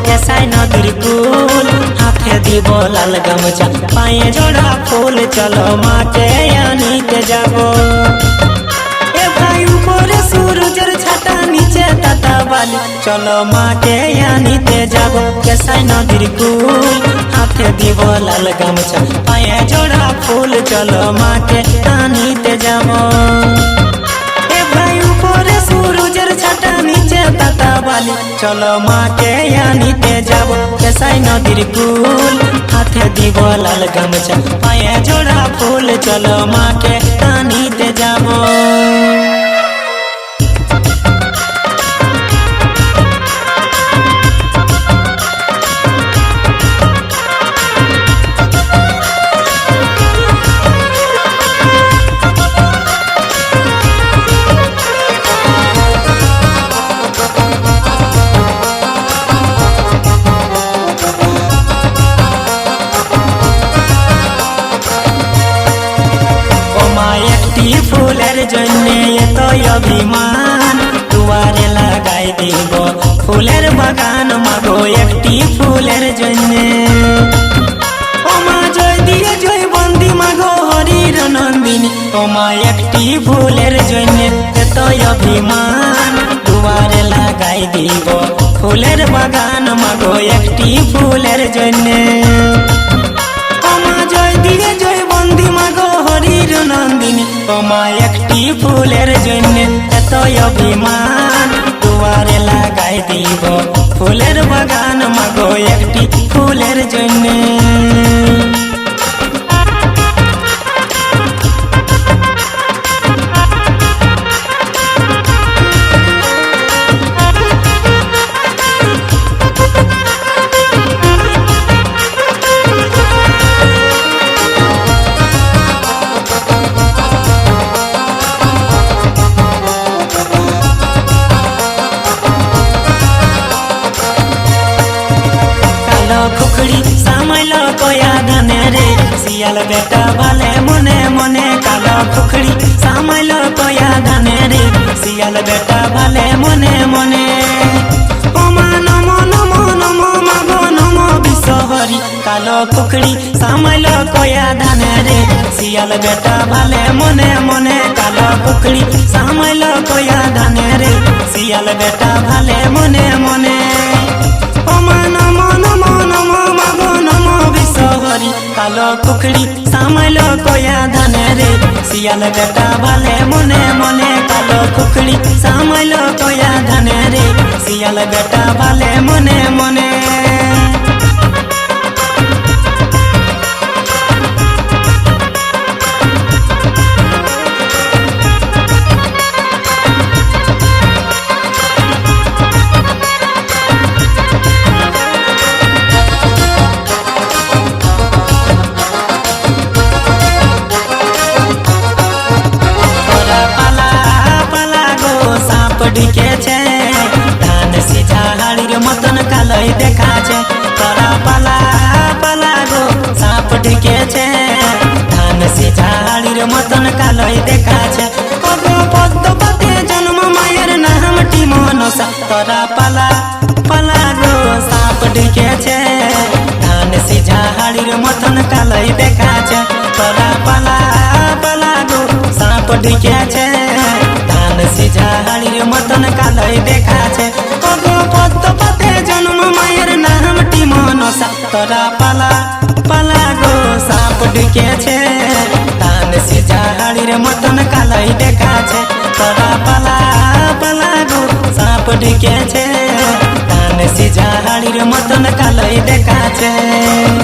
কেসাই নদীর কুল হাতে দিব লাল গামছা পায়ে জোড়া ফুল চলো মাকে আনিতে যাব এ ভাই উপরে সূর্যের ছাতা নিচে তাতা বালি চলো মাকে আনিতে যাব কেসাই নদীর কুল হাতে দিব লাল গামছা পায়ে জোড়া ফুল চলো মাকে আনিতে যাব এ ভাই উপরে সূর্যের ছাতা নিচে তাতা বালি চলো মাকে আনিতে যাব কেসাই নদীর কুল হাতে দিব লাল গামছা পায়ে জোড়া ফুল চলো মাকে আনিতে যাব ফুলের জন্য এত অভিমান দুয়ারে লাগাই দিব ফুলের বাগান মাগো একটি ফুলের জন্য ও মা জয় দিয়ে জয় বন্দি মাগো হরির নন্দিনী ও মা একটি ফুলের জন্য এত অভিমান দুয়ারে লাগাই দিব ফুলের বাগান মাগো একটি ফুলের জন্য ও মা জয় দিয়ে জয় বন্দি মাগো হরির নন্দিনী ও মা একটি ফুলের জন্য এত অভিমান দুয়ারে লাগাই দিব ফুলের বাগান মাগো একটি ফুলের জন্য खुखड़ी सामलो कोया धने रे सियाल बेटा भाले मने मने कालो खुखड़ी सामलो कोया धने रे सियाल बेटा भाले मने मने ओ मा नमो नमो नमो मागो नमो बिसहरी कालो खुखड़ी सामलो कोया धने रे सियाल बेटा भाले मने मने कालो खुखड़ी सामलो कोया धने रे सियाल बेटा भाले मने मने ओ मा नमो नमो नमो मागो नमो बिसहरी कालो खुखड़ी सामलो कोया धने रे सियाल बेटा भाले मने मने कालो खुखड़ी सामलो कोया धने रे सियाल बेटा भाले मने मने डिके छे धान सीझा हाड़ीर मतन कालई देखा छे तोरा पाला पाला गो सांप डिके छे धान सीझा हाड़ीर मतन कालई देखा छे कगो पद्मपति जन्म मायर नाम टी मनसा तोरा पाला पाला गो सांप डिके छे धान सीझा हाड़ीर मतन कालई देखा छे तोरा पाला पाला गो सांप डिके छे सीझा हाड़ीर मतन कालई देखा छे कगो पद्मपति जन्म मायर नाम टी मनसा तोरा पाला पाला गो सांप डिके छे धान सीझा हाड़ीर मतन कालई देखा छे तोरा पाला पाला गो सांप डिके छे धान सीझा हाड़ीर मतन कालई देखा छे।